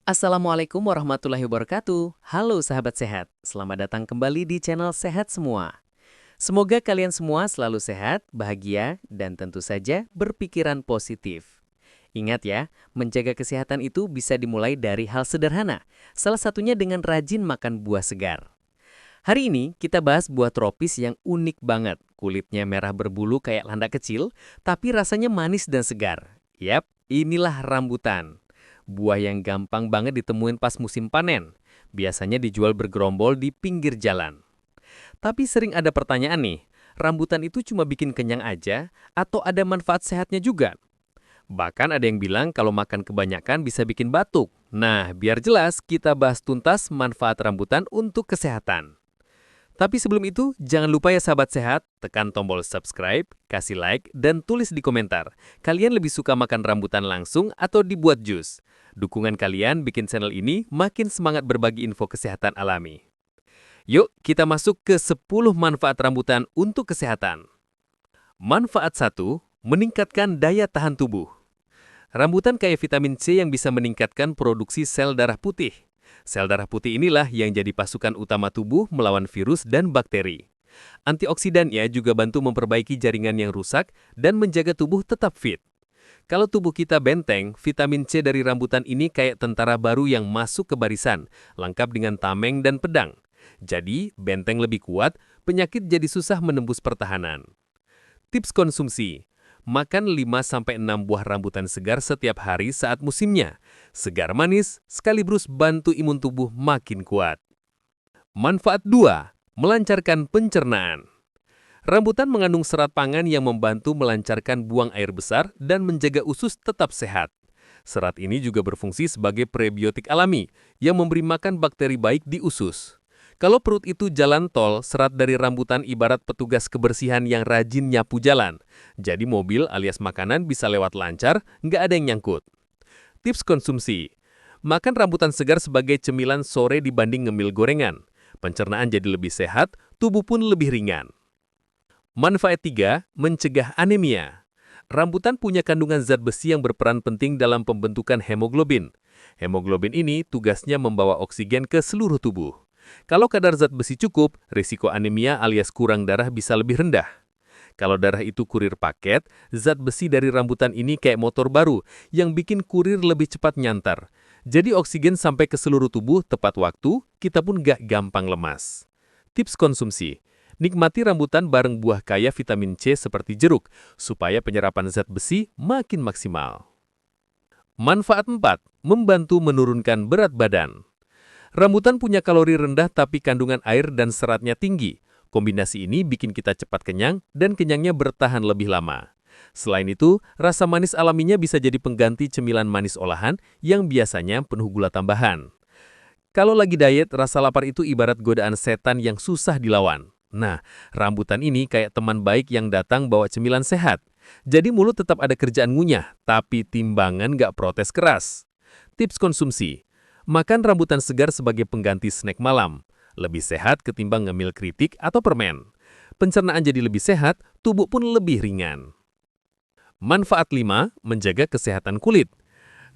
Assalamualaikum warahmatullahi wabarakatuh. Halo sahabat sehat, selamat datang kembali di channel Sehat Semua. Semoga kalian semua selalu sehat, bahagia, dan tentu saja berpikiran positif. Ingat ya, menjaga kesehatan itu bisa dimulai dari hal sederhana, salah satunya dengan rajin makan buah segar. Hari ini kita bahas buah tropis yang unik banget. Kulitnya merah berbulu kayak landak kecil, tapi rasanya manis dan segar. Yap, inilah rambutan. Buah yang gampang banget ditemuin pas musim panen. Biasanya dijual bergerombol di pinggir jalan. Tapi sering ada pertanyaan nih, rambutan itu cuma bikin kenyang aja atau ada manfaat sehatnya juga? Bahkan ada yang bilang kalau makan kebanyakan bisa bikin batuk. Nah, biar jelas kita bahas tuntas manfaat rambutan untuk kesehatan. Tapi sebelum itu, jangan lupa ya sahabat sehat, tekan tombol subscribe, kasih like, dan tulis di komentar. Kalian lebih suka makan rambutan langsung atau dibuat jus? Dukungan kalian bikin channel ini makin semangat berbagi info kesehatan alami. Yuk, kita masuk ke 10 manfaat rambutan untuk kesehatan. Manfaat 1, meningkatkan daya tahan tubuh. Rambutan kaya vitamin C yang bisa meningkatkan produksi sel darah putih. Sel darah putih inilah yang jadi pasukan utama tubuh melawan virus dan bakteri. Antioksidannya juga bantu memperbaiki jaringan yang rusak dan menjaga tubuh tetap fit. Kalau tubuh kita benteng, vitamin C dari rambutan ini kayak tentara baru yang masuk ke barisan, lengkap dengan tameng dan pedang. Jadi, benteng lebih kuat, penyakit jadi susah menembus pertahanan. Tips konsumsi. Makan 5-6 buah rambutan segar setiap hari saat musimnya. Segar manis, sekaligus bantu imun tubuh makin kuat. Manfaat 2. Melancarkan pencernaan. Rambutan mengandung serat pangan yang membantu melancarkan buang air besar dan menjaga usus tetap sehat. Serat ini juga berfungsi sebagai prebiotik alami yang memberi makan bakteri baik di usus. Kalau perut itu jalan tol, serat dari rambutan ibarat petugas kebersihan yang rajin nyapu jalan. Jadi mobil alias makanan bisa lewat lancar, nggak ada yang nyangkut. Tips konsumsi. Makan rambutan segar sebagai cemilan sore dibanding ngemil gorengan. Pencernaan jadi lebih sehat, tubuh pun lebih ringan. Manfaat 3, mencegah anemia. Rambutan punya kandungan zat besi yang berperan penting dalam pembentukan hemoglobin. Hemoglobin ini tugasnya membawa oksigen ke seluruh tubuh. Kalau kadar zat besi cukup, risiko anemia alias kurang darah bisa lebih rendah. Kalau darah itu kurir paket, zat besi dari rambutan ini kayak motor baru yang bikin kurir lebih cepat nyantar. Jadi oksigen sampai ke seluruh tubuh tepat waktu, kita pun gak gampang lemas. Tips konsumsi. Nikmati rambutan bareng buah kaya vitamin C seperti jeruk, supaya penyerapan zat besi makin maksimal. Manfaat 4. Membantu menurunkan berat badan. Rambutan punya kalori rendah tapi kandungan air dan seratnya tinggi. Kombinasi ini bikin kita cepat kenyang dan kenyangnya bertahan lebih lama. Selain itu, rasa manis alaminya bisa jadi pengganti cemilan manis olahan yang biasanya penuh gula tambahan. Kalau lagi diet, rasa lapar itu ibarat godaan setan yang susah dilawan. Nah, rambutan ini kayak teman baik yang datang bawa cemilan sehat. Jadi mulut tetap ada kerjaan ngunyah, tapi timbangan nggak protes keras. Tips konsumsi. Makan rambutan segar sebagai pengganti snack malam. Lebih sehat ketimbang ngemil kritik atau permen. Pencernaan jadi lebih sehat, tubuh pun lebih ringan. Manfaat 5. Menjaga kesehatan kulit.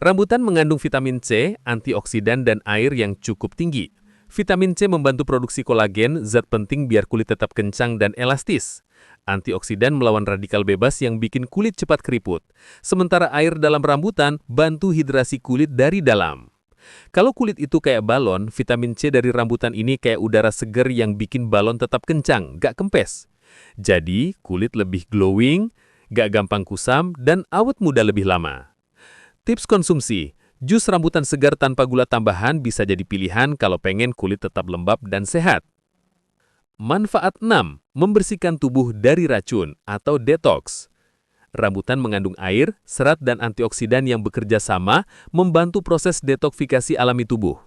Rambutan mengandung vitamin C, antioksidan, dan air yang cukup tinggi. Vitamin C membantu produksi kolagen, zat penting biar kulit tetap kencang dan elastis. Antioksidan melawan radikal bebas yang bikin kulit cepat keriput. Sementara air dalam rambutan bantu hidrasi kulit dari dalam. Kalau kulit itu kayak balon, vitamin C dari rambutan ini kayak udara seger yang bikin balon tetap kencang, gak kempes. Jadi, kulit lebih glowing, gak gampang kusam, dan awet muda lebih lama. Tips konsumsi. Jus rambutan segar tanpa gula tambahan bisa jadi pilihan kalau pengen kulit tetap lembab dan sehat. Manfaat 6. Membersihkan tubuh dari racun atau detox. Rambutan mengandung air, serat, dan antioksidan yang bekerja sama membantu proses detoksifikasi alami tubuh.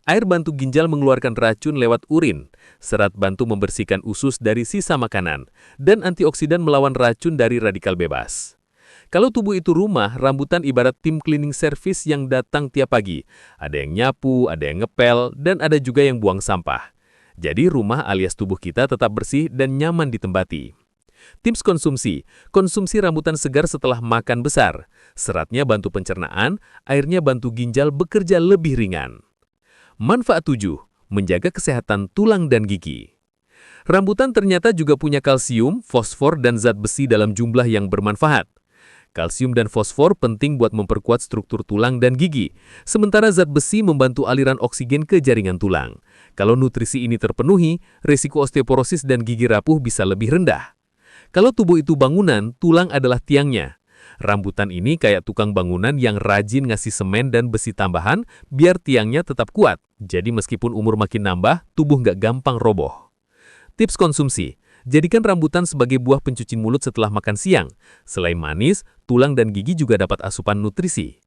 Air bantu ginjal mengeluarkan racun lewat urin, serat bantu membersihkan usus dari sisa makanan, dan antioksidan melawan racun dari radikal bebas. Kalau tubuh itu rumah, rambutan ibarat tim cleaning service yang datang tiap pagi. Ada yang nyapu, ada yang ngepel, dan ada juga yang buang sampah. Jadi rumah alias tubuh kita tetap bersih dan nyaman ditempati. Tips konsumsi. Konsumsi rambutan segar setelah makan besar. Seratnya bantu pencernaan, airnya bantu ginjal bekerja lebih ringan. Manfaat 7. Menjaga kesehatan tulang dan gigi. Rambutan ternyata juga punya kalsium, fosfor, dan zat besi dalam jumlah yang bermanfaat. Kalsium dan fosfor penting buat memperkuat struktur tulang dan gigi, sementara zat besi membantu aliran oksigen ke jaringan tulang. Kalau nutrisi ini terpenuhi, risiko osteoporosis dan gigi rapuh bisa lebih rendah. Kalau tubuh itu bangunan, tulang adalah tiangnya. Rambutan ini kayak tukang bangunan yang rajin ngasih semen dan besi tambahan biar tiangnya tetap kuat. Jadi meskipun umur makin nambah, tubuh nggak gampang roboh. Tips konsumsi. Jadikan rambutan sebagai buah pencuci mulut setelah makan siang. Selain manis, tulang dan gigi juga dapat asupan nutrisi.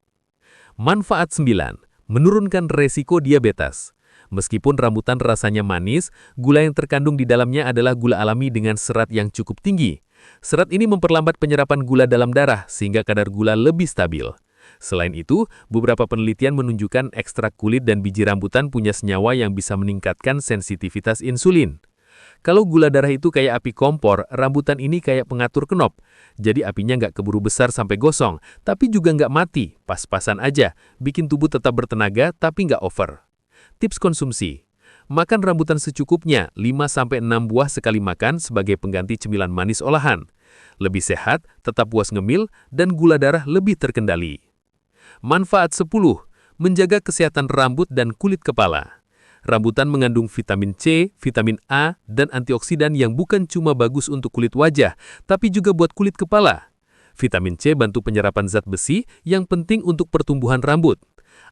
Manfaat 9. Menurunkan resiko diabetes. Meskipun rambutan rasanya manis, gula yang terkandung di dalamnya adalah gula alami dengan serat yang cukup tinggi. Serat ini memperlambat penyerapan gula dalam darah sehingga kadar gula lebih stabil. Selain itu, beberapa penelitian menunjukkan ekstrak kulit dan biji rambutan punya senyawa yang bisa meningkatkan sensitivitas insulin. Kalau gula darah itu kayak api kompor, rambutan ini kayak pengatur kenop. Jadi apinya nggak keburu besar sampai gosong, tapi juga nggak mati, pas-pasan aja, bikin tubuh tetap bertenaga tapi nggak over. Tips konsumsi. Makan rambutan secukupnya, 5-6 buah sekali makan sebagai pengganti cemilan manis olahan. Lebih sehat, tetap puas ngemil, dan gula darah lebih terkendali. Manfaat 10. Menjaga kesehatan rambut dan kulit kepala. Rambutan mengandung vitamin C, vitamin A, dan antioksidan yang bukan cuma bagus untuk kulit wajah, tapi juga buat kulit kepala. Vitamin C bantu penyerapan zat besi yang penting untuk pertumbuhan rambut.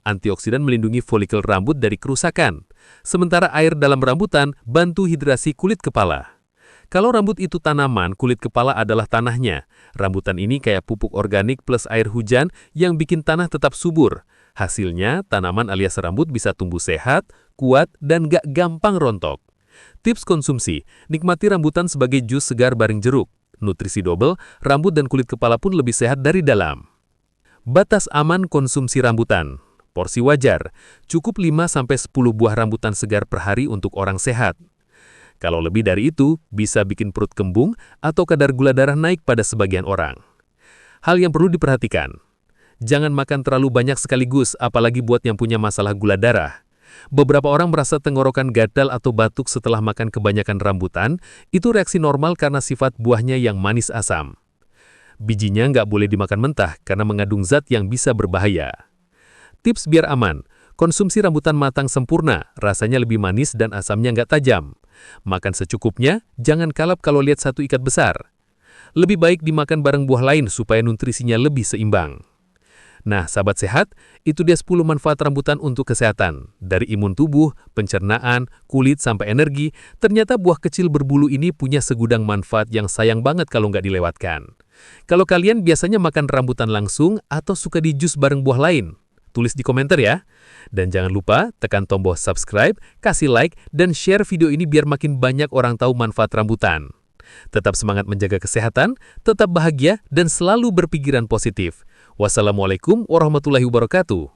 Antioksidan melindungi folikel rambut dari kerusakan. Sementara air dalam rambutan bantu hidrasi kulit kepala. Kalau rambut itu tanaman, kulit kepala adalah tanahnya. Rambutan ini kayak pupuk organik plus air hujan yang bikin tanah tetap subur. Hasilnya, tanaman alias rambut bisa tumbuh sehat, kuat, dan gak gampang rontok. Tips konsumsi, nikmati rambutan sebagai jus segar bareng jeruk. Nutrisi double, rambut dan kulit kepala pun lebih sehat dari dalam. Batas aman konsumsi rambutan. Porsi wajar, cukup 5-10 buah rambutan segar per hari untuk orang sehat. Kalau lebih dari itu, bisa bikin perut kembung atau kadar gula darah naik pada sebagian orang. Hal yang perlu diperhatikan. Jangan makan terlalu banyak sekaligus, apalagi buat yang punya masalah gula darah. Beberapa orang merasa tenggorokan gatal atau batuk setelah makan kebanyakan rambutan, itu reaksi normal karena sifat buahnya yang manis asam. Bijinya nggak boleh dimakan mentah karena mengandung zat yang bisa berbahaya. Tips biar aman, konsumsi rambutan matang sempurna, rasanya lebih manis dan asamnya nggak tajam. Makan secukupnya, jangan kalap kalau lihat satu ikat besar. Lebih baik dimakan bareng buah lain supaya nutrisinya lebih seimbang. Nah, sahabat sehat, itu dia 10 manfaat rambutan untuk kesehatan. Dari imun tubuh, pencernaan, kulit, sampai energi, ternyata buah kecil berbulu ini punya segudang manfaat yang sayang banget kalau nggak dilewatkan. Kalau kalian biasanya makan rambutan langsung atau suka di jus bareng buah lain, tulis di komentar ya. Dan jangan lupa tekan tombol subscribe, kasih like, dan share video ini biar makin banyak orang tahu manfaat rambutan. Tetap semangat menjaga kesehatan, tetap bahagia, dan selalu berpikiran positif. Wassalamualaikum warahmatullahi wabarakatuh.